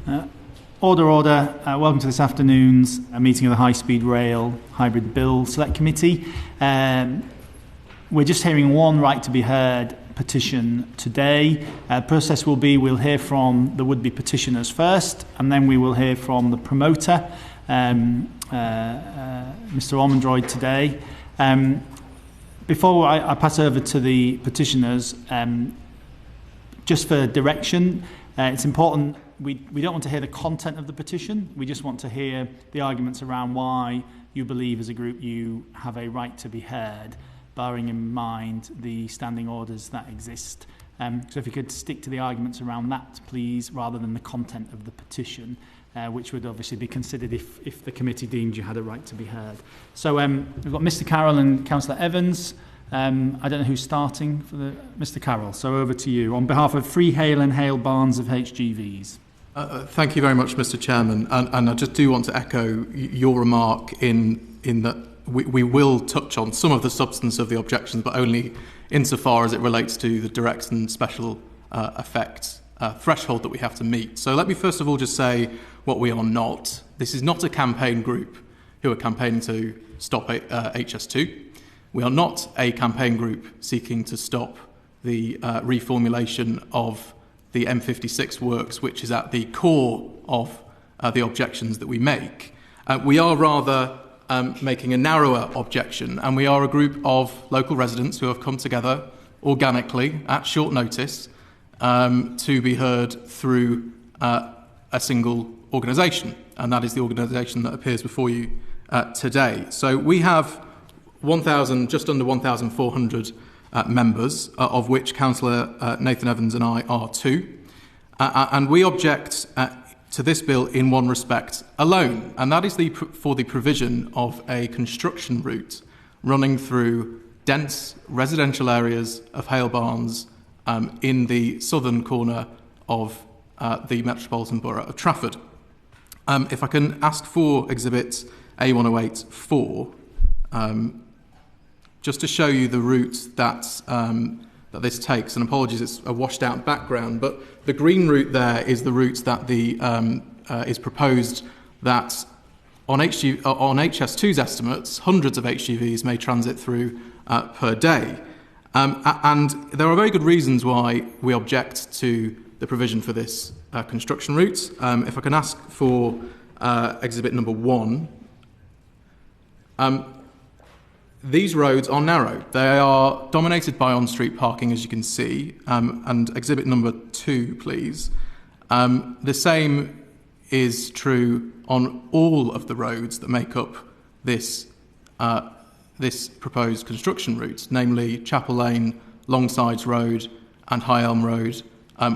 Order. Welcome to this afternoon's meeting of the High Speed Rail Hybrid Bill Select Committee. We're just hearing one right to be heard petition today. Process will be we'll hear from the would-be petitioners first, and then we will hear from the promoter, Mr. Ormondroyd today. Before I pass over to the petitioners, just for direction, it's important. We don't want to hear the content of the petition. We just want to hear the arguments around why you believe as a group you have a right to be heard, bearing in mind the standing orders that exist. So if you could stick to the arguments around that, please, rather than the content of the petition, which would obviously be considered if the committee deemed you had a right to be heard. So we've got Mr. Carroll and Councillor Evans. I don't know who's starting for Mr. Carroll, so over to you on behalf of Free Hale and Hale Barnes of HGVs. Thank you very much, Mr. Chairman, and I just do want to echo your remark in that we will touch on some of the substance of the objections, but only insofar as it relates to the direct and special effects threshold that we have to meet. So let me first of all just say what we are not. This is not a campaign group who are campaigning to stop HS2. We are not a campaign group seeking to stop the reformulation of the M56 works, which is at the core of the objections that we make. We are rather making a narrower objection, and we are a group of local residents who have come together organically at short notice to be heard through a single organisation, and that is the organisation that appears before you today. So we have just under 1,400 members, of which Councillor Nathan Evans and I are two. And we object to this bill in one respect alone, and that is for the provision of a construction route running through dense residential areas of Hale Barnes in the southern corner of the Metropolitan Borough of Trafford. If I can ask for Exhibit A108-4, just to show you the route that this takes, and apologies, it's a washed out background, but the green route there is the route that is proposed that on HS2's estimates, hundreds of HGVs may transit through per day. And there are very good reasons why we object to the provision for this construction route. If I can ask for exhibit number 1. These roads are narrow. They are dominated by on-street parking, as you can see. And exhibit number 2, please. The same is true on all of the roads that make up this proposed construction route, namely Chapel Lane, Longsides Road and High Elm Road,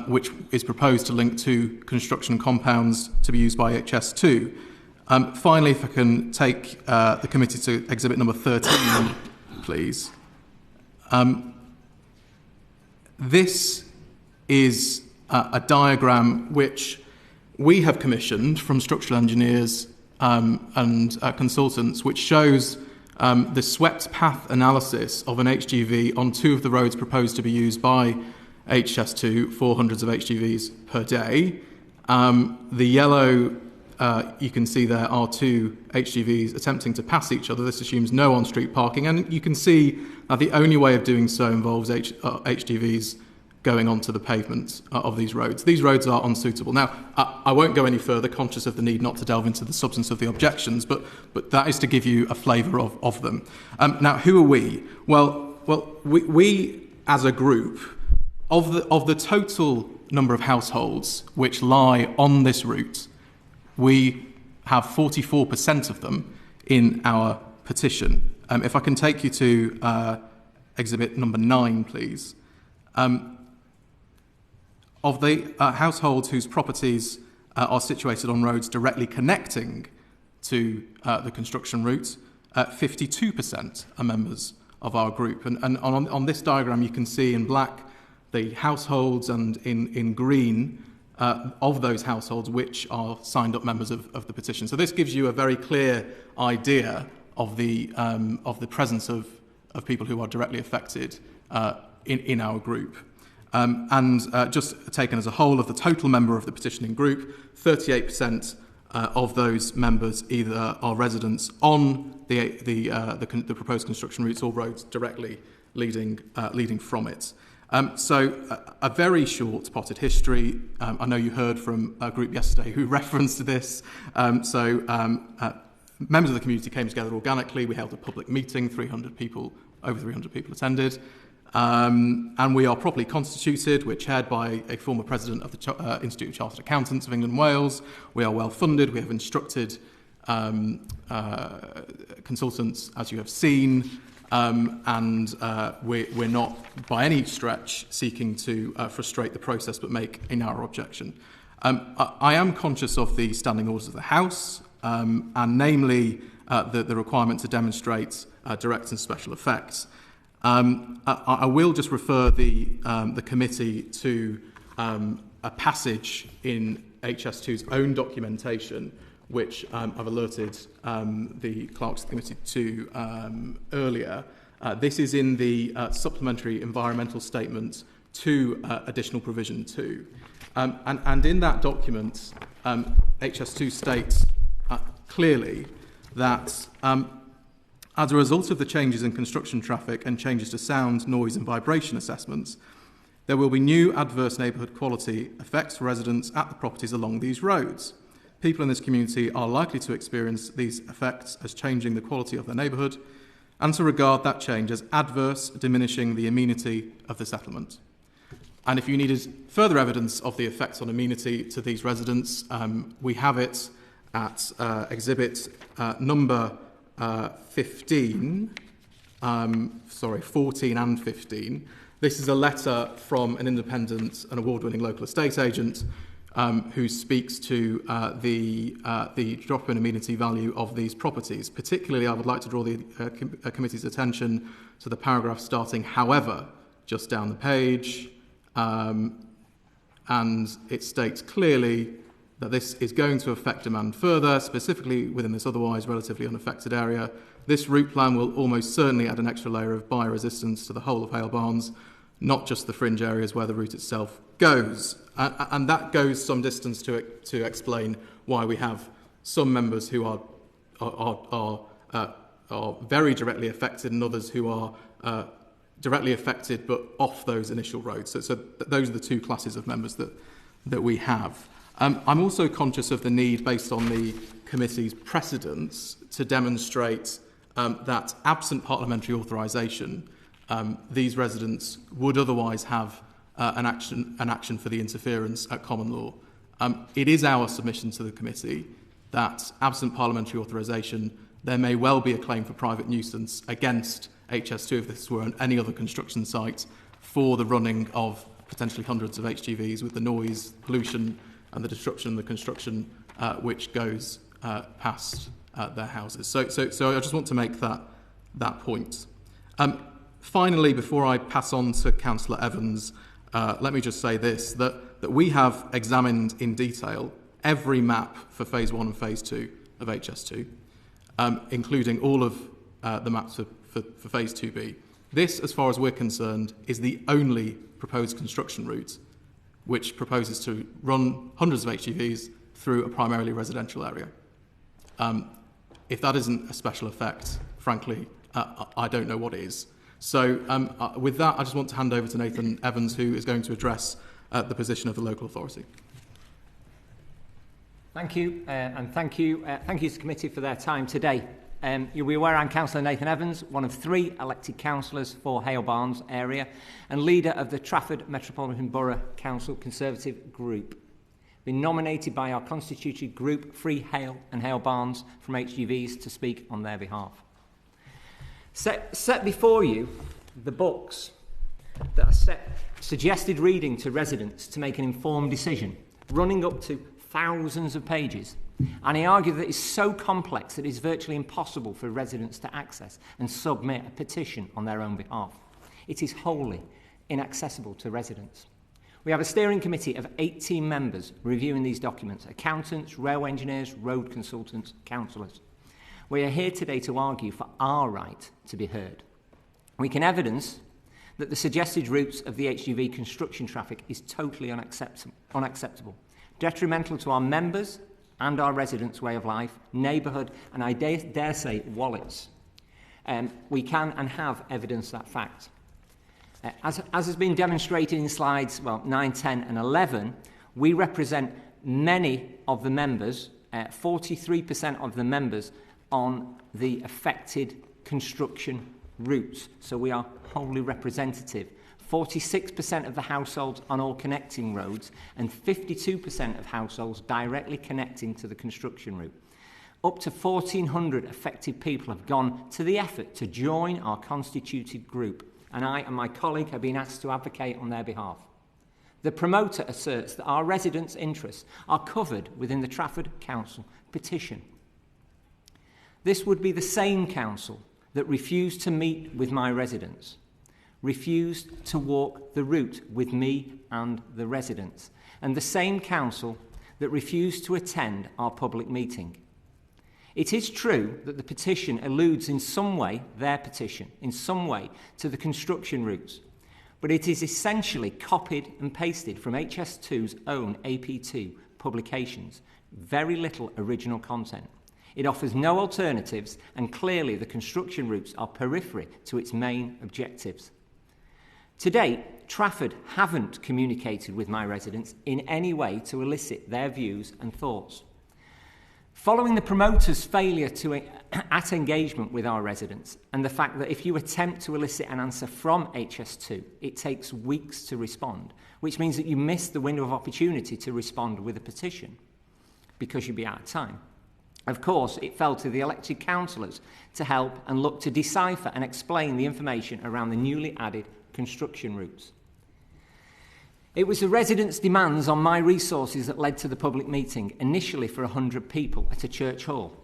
which is proposed to link to construction compounds to be used by HS2. Finally, if I can take the committee to exhibit number 13, please. This is a diagram which we have commissioned from structural engineers and consultants, which shows the swept path analysis of an HGV on two of the roads proposed to be used by HS2 for hundreds of HGVs per day. The yellow you can see there are two HGVs attempting to pass each other. This assumes no on-street parking, and you can see that the only way of doing so involves HGVs going onto the pavement of these roads. These roads are unsuitable. Now, I won't go any further, conscious of the need not to delve into the substance of the objections, but that is to give you a flavour of them. Now, who are we? Well, we as a group, of the total number of households which lie on this route, we have 44% of them in our petition. If I can take you to exhibit number 9, please. Of the households whose properties are situated on roads directly connecting to the construction route, 52% are members of our group. And on this diagram, you can see in black the households, and in green of those households which are signed up members of the petition. So this gives you a very clear idea of the presence of people who are directly affected in our group. Just taken as a whole of the total member of the petitioning group, 38% of those members either are residents on the proposed construction routes or roads directly leading from it. So a very short potted history. I know you heard from a group yesterday who referenced this. Members of the community came together organically. We held a public meeting, over 300 people attended. And we are properly constituted. We're chaired by a former president of the Institute of Chartered Accountants of England and Wales. We are well funded. We have instructed consultants, as you have seen. We're not by any stretch seeking to frustrate the process but make a narrow objection. I am conscious of the standing orders of the House, and namely the requirement to demonstrate direct and special effects. I will just refer the committee to a passage in HS2's own documentation, which I've alerted the clerks of the committee to earlier. This is in the supplementary environmental statement to additional provision 2. And in that document, HS2 states clearly that as a result of the changes in construction traffic and changes to sound, noise and vibration assessments, there will be new adverse neighbourhood quality effects for residents at the properties along these roads. People in this community are likely to experience these effects as changing the quality of their neighbourhood and to regard that change as adverse, diminishing the amenity of the settlement. And if you needed further evidence of the effects on amenity to these residents, we have it at exhibit number 14 and 15. This is a letter from an independent and award-winning local estate agent who speaks to the drop in amenity value of these properties. Particularly, I would like to draw the committee's attention to the paragraph starting, however, just down the page, and it states clearly that this is going to affect demand further, specifically within this otherwise relatively unaffected area. This route plan will almost certainly add an extra layer of buyer resistance to the whole of Hale Barnes, not just the fringe areas where the route itself goes. And that goes some distance to explain why we have some members who are very directly affected and others who are directly affected but off those initial roads. So those are the two classes of members that we have. I'm also conscious of the need, based on the committee's precedents, to demonstrate that absent parliamentary authorisation, these residents would otherwise have an action for the interference at common law. It is our submission to the committee that, absent parliamentary authorisation, there may well be a claim for private nuisance against HS2 if this were any other construction site for the running of potentially hundreds of HGVs with the noise, pollution and the disruption and the construction which goes past their houses. So I just want to make that point. Finally, before I pass on to Councillor Evans, let me just say this, that we have examined in detail every map for Phase 1 and Phase 2 of HS2, including all of the maps for Phase 2B. This, as far as we're concerned, is the only proposed construction route which proposes to run hundreds of HGVs through a primarily residential area. If that isn't a special effect, frankly, I don't know what is. So with that, I just want to hand over to Nathan Evans, who is going to address the position of the local authority. Thank you, and thank you to the committee for their time today. You'll be aware I'm Councillor Nathan Evans, one of 3 elected councillors for Hale Barnes area and leader of the Trafford Metropolitan Borough Council Conservative Group. Been nominated by our constituted group, Free Hale and Hale Barnes, from HGVs to speak on their behalf. Set before you the books that are suggested reading to residents to make an informed decision, running up to thousands of pages. And he argued that it's so complex that it's virtually impossible for residents to access and submit a petition on their own behalf. It is wholly inaccessible to residents. We have a steering committee of 18 members reviewing these documents: accountants, railway engineers, road consultants, councillors. We are here today to argue for our right to be heard. We can evidence that the suggested routes of the HGV construction traffic is totally unacceptable, detrimental to our members and our residents' way of life, neighbourhood, and I dare say wallets. We can and have evidenced that fact. As has been demonstrated in slides 9, 10 and 11, we represent many of the members, 43% of the members on the affected construction routes. So we are wholly representative. 46% of the households on all connecting roads and 52% of households directly connecting to the construction route. Up to 1,400 affected people have gone to the effort to join our constituted group, and I and my colleague have been asked to advocate on their behalf. The promoter asserts that our residents' interests are covered within the Trafford Council petition. This would be the same council that refused to meet with my residents, refused to walk the route with me and the residents, and the same council that refused to attend our public meeting. It is true that the petition alludes in some way, their petition, in some way to the construction routes, but it is essentially copied and pasted from HS2's own AP2 publications. Very little original content. It offers no alternatives, and clearly the construction routes are periphery to its main objectives. To date, Trafford haven't communicated with my residents in any way to elicit their views and thoughts. Following the promoter's failure at engagement with our residents, and the fact that if you attempt to elicit an answer from HS2, it takes weeks to respond, which means that you miss the window of opportunity to respond with a petition because you'd be out of time. Of course, it fell to the elected councillors to help and look to decipher and explain the information around the newly added construction routes. It was the residents' demands on my resources that led to the public meeting, initially for 100 people at a church hall,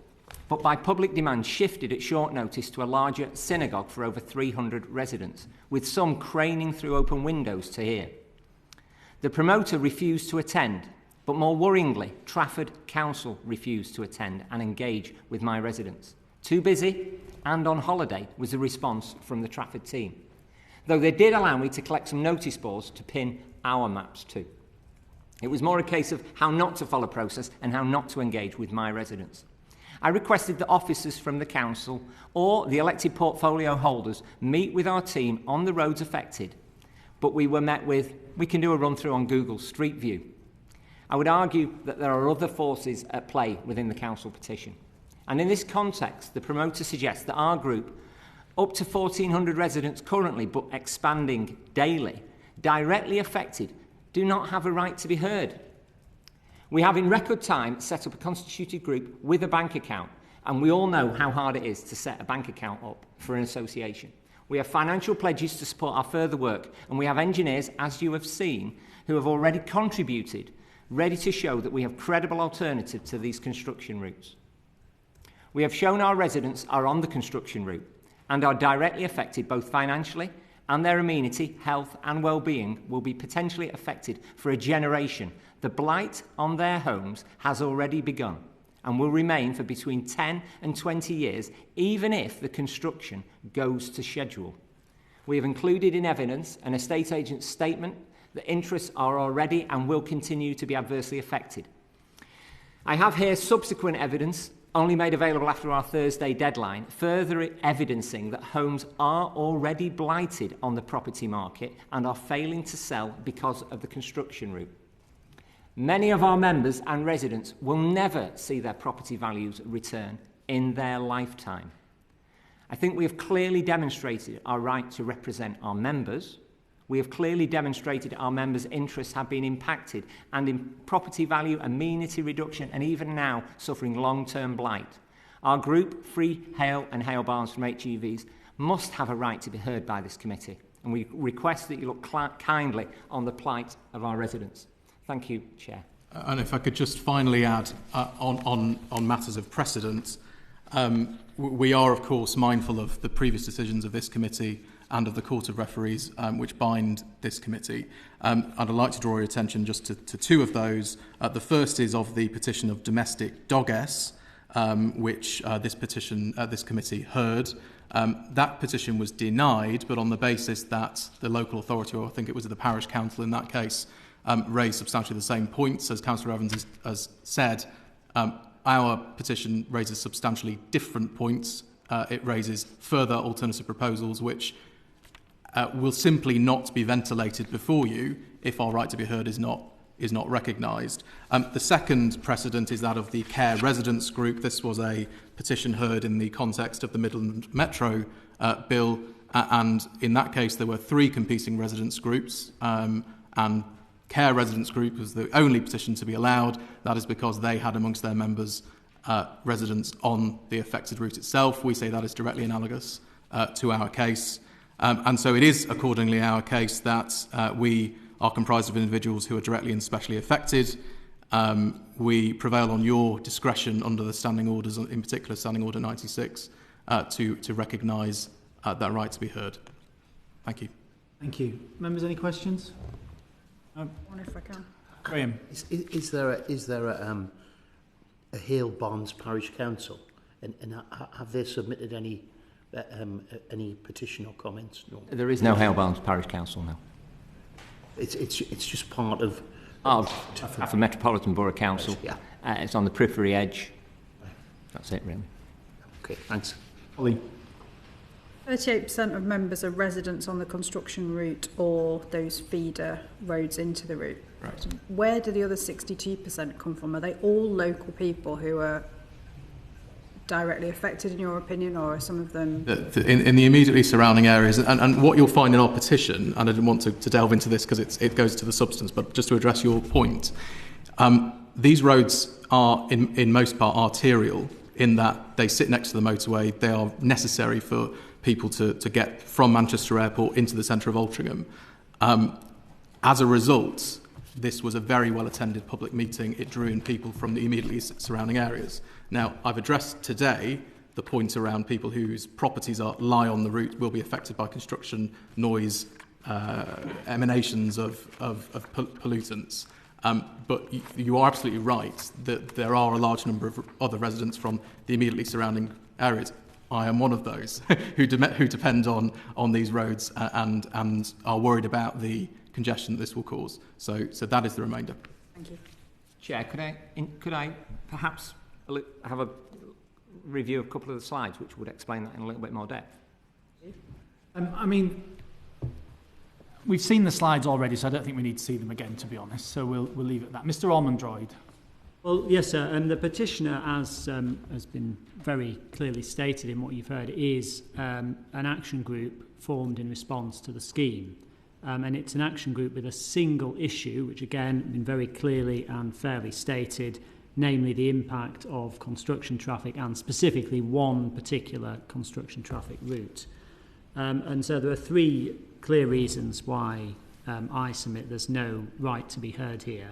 but by public demand shifted at short notice to a larger synagogue for over 300 residents, with some craning through open windows to hear. The promoter refused to attend, but more worryingly, Trafford Council refused to attend and engage with my residents. Too busy and on holiday was the response from the Trafford team, though they did allow me to collect some notice boards to pin our maps to. It was more a case of how not to follow process and how not to engage with my residents. I requested that officers from the council or the elected portfolio holders meet with our team on the roads affected, but we were met with, we can do a run-through on Google Street View. I would argue that there are other forces at play within the council petition. And in this context, the promoter suggests that our group, up to 1,400 residents currently, but expanding daily, directly affected, do not have a right to be heard. We have in record time set up a constituted group with a bank account, and we all know how hard it is to set a bank account up for an association. We have financial pledges to support our further work, and we have engineers, as you have seen, who have already contributed, ready to show that we have credible alternative to these construction routes. We have shown our residents are on the construction route and are directly affected both financially, and their amenity, health and well-being will be potentially affected for a generation. The blight on their homes has already begun and will remain for between 10 and 20 years, even if the construction goes to schedule. We have included in evidence an estate agent's statement that interests are already and will continue to be adversely affected. I have here subsequent evidence, only made available after our Thursday deadline, further evidencing that homes are already blighted on the property market and are failing to sell because of the construction route. Many of our members and residents will never see their property values return in their lifetime. I think we have clearly demonstrated our right to represent our members. We have clearly demonstrated our members' interests have been impacted and in property value, amenity reduction, and even now suffering long-term blight. Our group, Free Hale and Hale Barnes from HGVs, must have a right to be heard by this committee, and we request that you look kindly on the plight of our residents. Thank you, Chair. And if I could just finally add on matters of precedent, we are, of course, mindful of the previous decisions of this committee and of the Court of Referees, which bind this committee. And I'd like to draw your attention just to two of those. The first is of the petition of domestic doggess, which this committee heard. That petition was denied, but on the basis that the local authority, or I think it was the parish council in that case, raised substantially the same points as Councillor Evans has said. Our petition raises substantially different points. It raises further alternative proposals which will simply not be ventilated before you if our right to be heard is not recognised. The second precedent is that of the Care Residents Group. This was a petition heard in the context of the Midland Metro Bill, and in that case there were 3 competing residents groups, and Care Residents Group was the only petition to be allowed. That is because they had amongst their members residents on the affected route itself. We say that is directly analogous to our case. And so it is accordingly our case that we are comprised of individuals who are directly and specially affected. We prevail on your discretion under the standing orders, in particular Standing Order 96, to recognise that right to be heard. Thank you. Thank you. Members, any questions? I wonder if I can. Graham. Is there a Hale Barnes Parish Council, and have they submitted any petition or comments? No. There is no Hale Barnes Parish Council now. It's just part of For Metropolitan Borough Council. Yeah. It's on the periphery edge. That's it, really. Okay, thanks. Holly. 38% of members are residents on the construction route or those feeder roads into the route. Right. Where do the other 62% come from? Are they all local people who are directly affected, in your opinion, or are some of them... In the immediately surrounding areas, and what you'll find in our petition, and I didn't want to delve into this because it goes to the substance, but just to address your point, these roads are in most part arterial in that they sit next to the motorway. They are necessary for people to get from Manchester Airport into the centre of Altrincham. As a result, this was a very well-attended public meeting. It drew in people from the immediately surrounding areas. Now, I've addressed today the point around people whose properties lie on the route will be affected by construction, noise, emanations of pollutants. But you are absolutely right that there are a large number of other residents from the immediately surrounding areas. I am one of those who depend on these roads and are worried about the congestion that this will cause. So that is the remainder. Thank you. Chair, could I perhaps have a review of a couple of the slides which would explain that in a little bit more depth? I mean, we've seen the slides already, so I don't think we need to see them again, to be honest. So we'll leave it at that. Mr. Ormondroyd. Well, yes, sir. And the petitioner, as has been very clearly stated in what you've heard, is an action group formed in response to the scheme. And it's an action group with a single issue, which again, been very clearly and fairly stated, namely the impact of construction traffic and specifically one particular construction traffic route. And so there are 3 clear reasons why I submit there's no right to be heard here.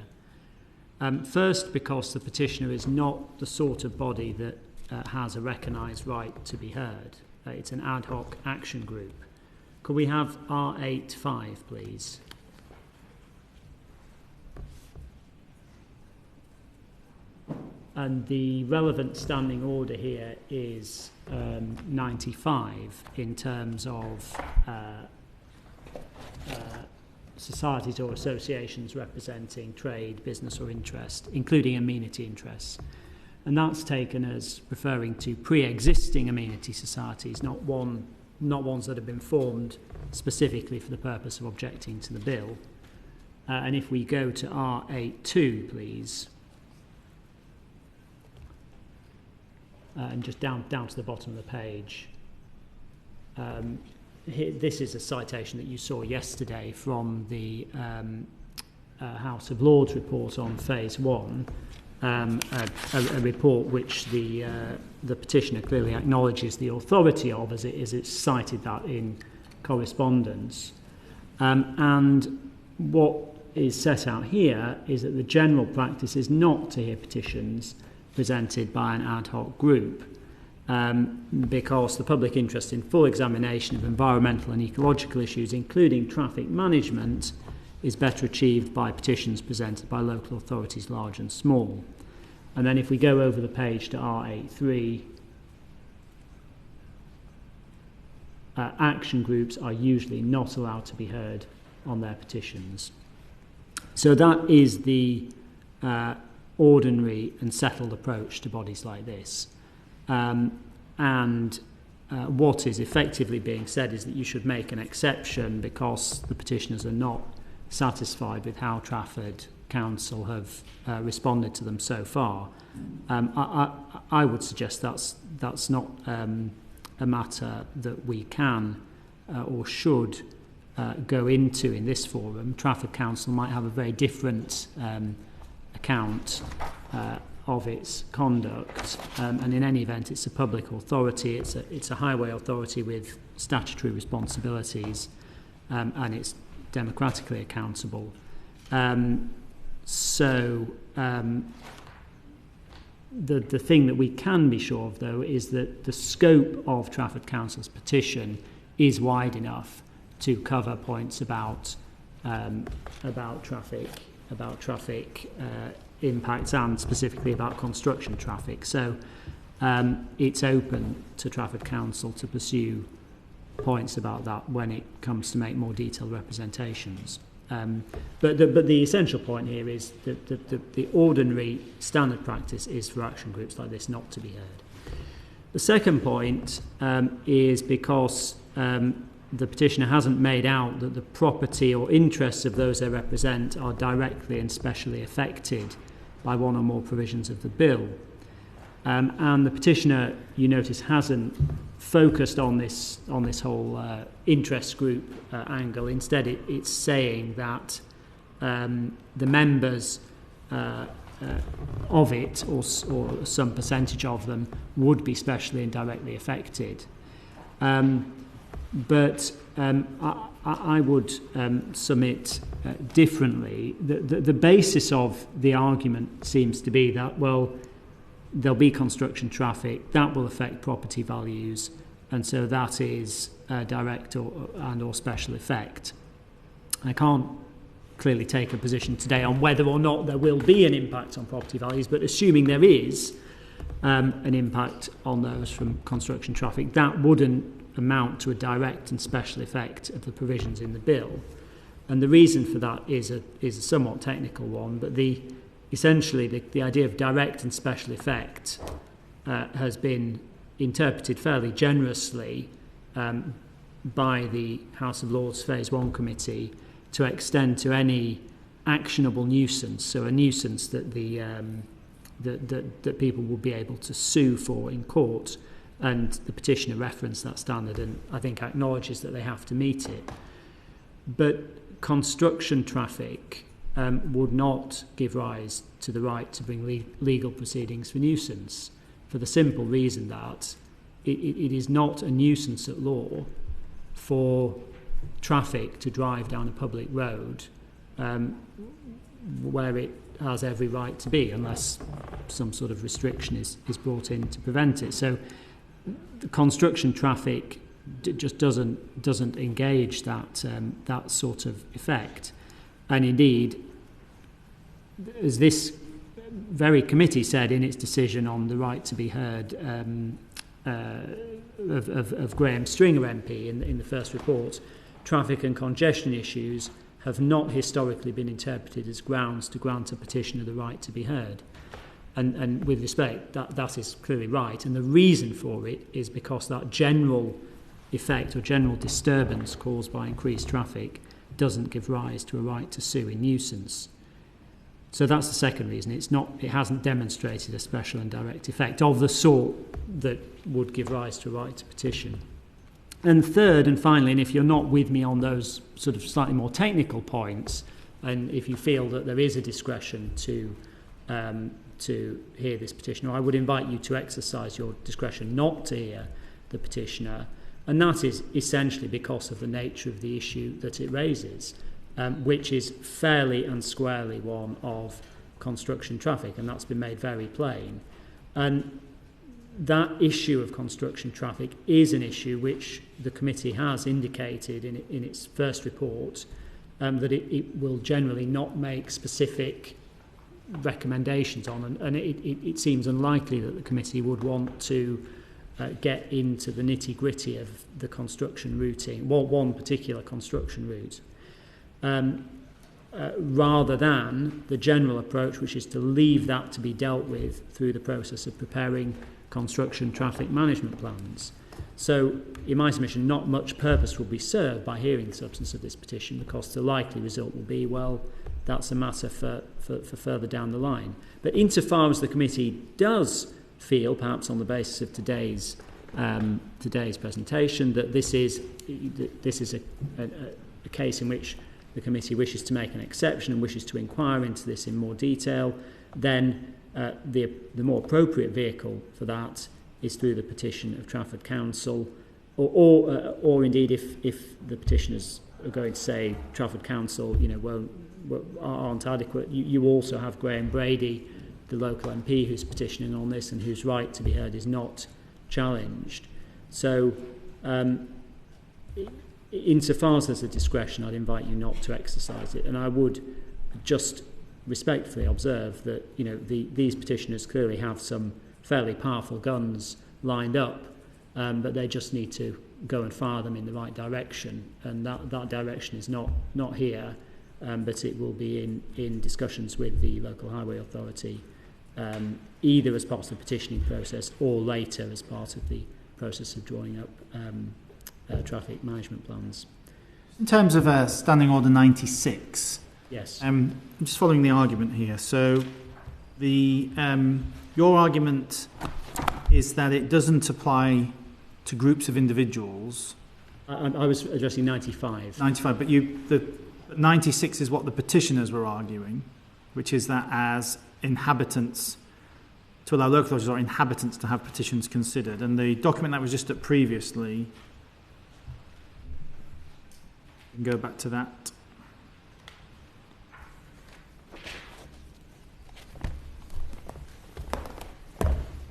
First, because the petitioner is not the sort of body that has a recognised right to be heard. It's an ad hoc action group. Could we have R85, please? And the relevant standing order here is 95 in terms of societies or associations representing trade, business or interest, including amenity interests. And that's taken as referring to pre-existing amenity societies, not ones that have been formed specifically for the purpose of objecting to the bill. And if we go to R82, please, and just down to the bottom of the page. This is a citation that you saw yesterday from the House of Lords report on Phase 1, a report which the petitioner clearly acknowledges the authority of, as it's cited that in correspondence. And what is set out here is that the general practice is not to hear petitions presented by an ad hoc group, because the public interest in full examination of environmental and ecological issues, including traffic management, is better achieved by petitions presented by local authorities, large and small. And then if we go over the page to R83, action groups are usually not allowed to be heard on their petitions. So that is the ordinary and settled approach to bodies like this. What is effectively being said is that you should make an exception because the petitioners are not satisfied with how Trafford Council have responded to them so far. I would suggest that's not a matter that we can or should go into in this forum. Trafford Council might have a very different account of its conduct, and in any event it's a public authority, it's a highway authority with statutory responsibilities, and it's democratically accountable. The thing that we can be sure of, though, is that the scope of Trafford Council's petition is wide enough to cover points about traffic impacts, and specifically about construction traffic. So it's open to Trafford Council to pursue points about that when it comes to make more detailed representations. But the essential point here is that the ordinary standard practice is for action groups like this not to be heard. The second point is because the petitioner hasn't made out that the property or interests of those they represent are directly and specially affected by one or more provisions of the bill. And the petitioner, you notice, hasn't focused on this whole interest group angle. Instead, it's saying that the members of it, or some percentage of them, would be specially and directly affected. But I would submit differently. The basis of the argument seems to be that, well, there'll be construction traffic, that will affect property values, and so that is a direct or special effect. I can't clearly take a position today on whether or not there will be an impact on property values, but assuming there is an impact on those from construction traffic, that wouldn't amount to a direct and special effect of the provisions in the bill. And the reason for that is a somewhat technical one, but essentially the idea of direct and special effect has been interpreted fairly generously by the House of Lords Phase 1 Committee to extend to any actionable nuisance, so a nuisance that that people will be able to sue for in court, and the petitioner referenced that standard and I think acknowledges that they have to meet it. But construction traffic would not give rise to the right to bring legal proceedings for nuisance, for the simple reason that it is not a nuisance at law for traffic to drive down a public road where it has every right to be, unless some sort of restriction is brought in to prevent it. So the construction traffic just doesn't engage that sort of effect. And indeed, as this very committee said in its decision on the right to be heard of Graham Stringer MP in the first report, traffic and congestion issues have not historically been interpreted as grounds to grant a petitioner the right to be heard. And with respect, that is clearly right. And the reason for it is because that general effect or general disturbance caused by increased traffic doesn't give rise to a right to sue in nuisance. So that's the second reason. It hasn't demonstrated a special and direct effect of the sort that would give rise to a right to petition. And third and finally, and if you're not with me on those sort of slightly more technical points, and if you feel that there is a discretion to hear this petitioner, I would invite you to exercise your discretion not to hear the petitioner, and that is essentially because of the nature of the issue that it raises, which is fairly and squarely one of construction traffic, and that's been made very plain. And that issue of construction traffic is an issue which the committee has indicated in its first report that it will generally not make specific recommendations on, and it seems unlikely that the committee would want to get into the nitty-gritty of the construction routing, one particular construction route, rather than the general approach, which is to leave that to be dealt with through the process of preparing construction traffic management plans. So, in my submission, not much purpose will be served by hearing the substance of this petition, because the likely result will be, well, that's a matter for further down the line. But insofar as the committee does feel, perhaps on the basis of today's presentation, that this is a case in which the committee wishes to make an exception and wishes to inquire into this in more detail, then the more appropriate vehicle for that is through the petition of Trafford Council, or indeed if the petitioners are going to say Trafford Council, aren't adequate, you also have Graham Brady, the local MP who's petitioning on this and whose right to be heard is not challenged. So insofar as there's a discretion, I'd invite you not to exercise it, and I would just respectfully observe that these petitioners clearly have some fairly powerful guns lined up, but they just need to go and fire them in the right direction, and that direction is not here, but it will be in discussions with the local highway authority, either as part of the petitioning process or later as part of the process of drawing up traffic management plans. In terms of Standing Order 96, yes, I'm just following the argument here. So your argument is that it doesn't apply to groups of individuals. I was addressing 95. 95, but 96 is what the petitioners were arguing, which is that as inhabitants, to allow local authorities or inhabitants to have petitions considered. And the document that was just up previously, you can go back to that.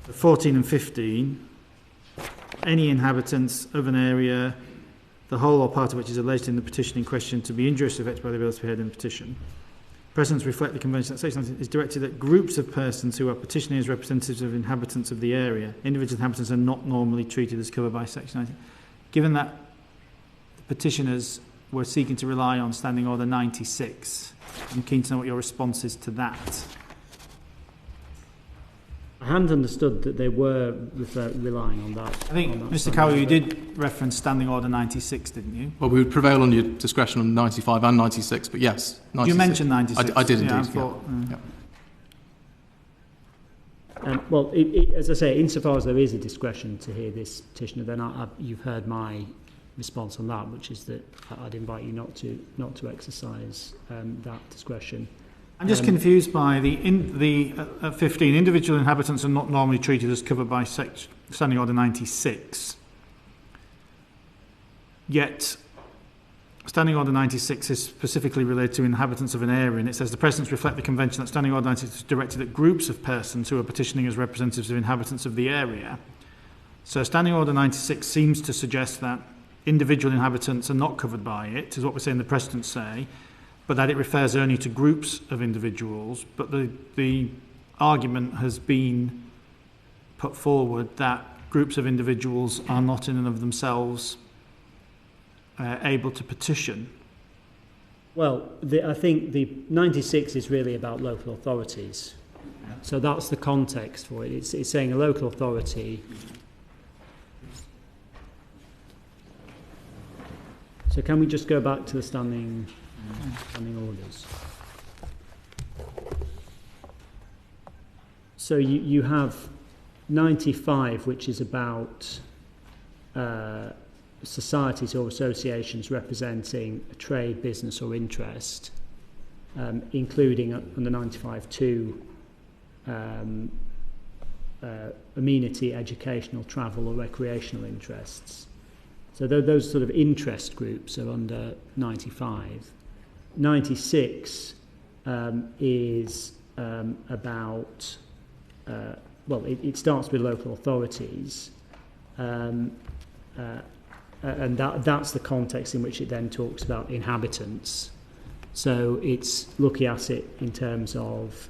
The 14 and 15, any inhabitants of an area, the whole or part of which is alleged in the petition in question to be injuriously affected by the ability to be heard in the petition. Precedents reflect the convention that section is directed at groups of persons who are petitioning as representatives of inhabitants of the area. Individual inhabitants are not normally treated as covered by section 19. Given that the petitioners were seeking to rely on Standing Order 96, I'm keen to know what your response is to that. I hadn't understood that they were relying on that. I think, Mr. Cowie, you did reference Standing Order 96, didn't you? Well, we would prevail on your discretion on 95 and 96, but yes, 96. You mentioned 96. I did indeed. I thought, well, as I say, insofar as there is a discretion to hear this petitioner, then you've heard my response on that, which is that I'd invite you not to exercise that discretion. I'm just confused by the 15. Individual inhabitants are not normally treated as covered by Standing Order 96. Yet, Standing Order 96 is specifically related to inhabitants of an area, and it says the precedents reflect the convention that Standing Order 96 is directed at groups of persons who are petitioning as representatives of inhabitants of the area. So, Standing Order 96 seems to suggest that individual inhabitants are not covered by it, is what we're saying the precedents say, but that it refers only to groups of individuals. But the argument has been put forward that groups of individuals are not in and of themselves able to petition. Well, I think the 96 is really about local authorities. So that's the context for it. It's saying a local authority. So can we just go back to the standing orders? So you have 95, which is about societies or associations representing a trade, business or interest, including under 95.2 amenity, educational, travel or recreational interests. So those sort of interest groups are under 95. 96 is about, it starts with local authorities, and that's the context in which it then talks about inhabitants. So it's looking at it in terms of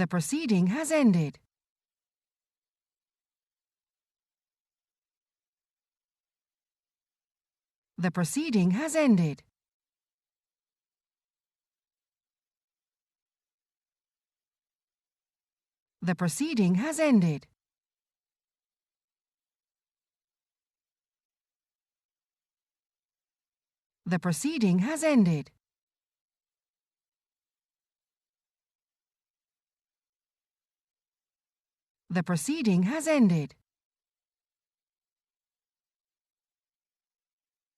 The proceeding has ended. The proceeding has ended. The proceeding has ended. The proceeding has ended. The proceeding has ended.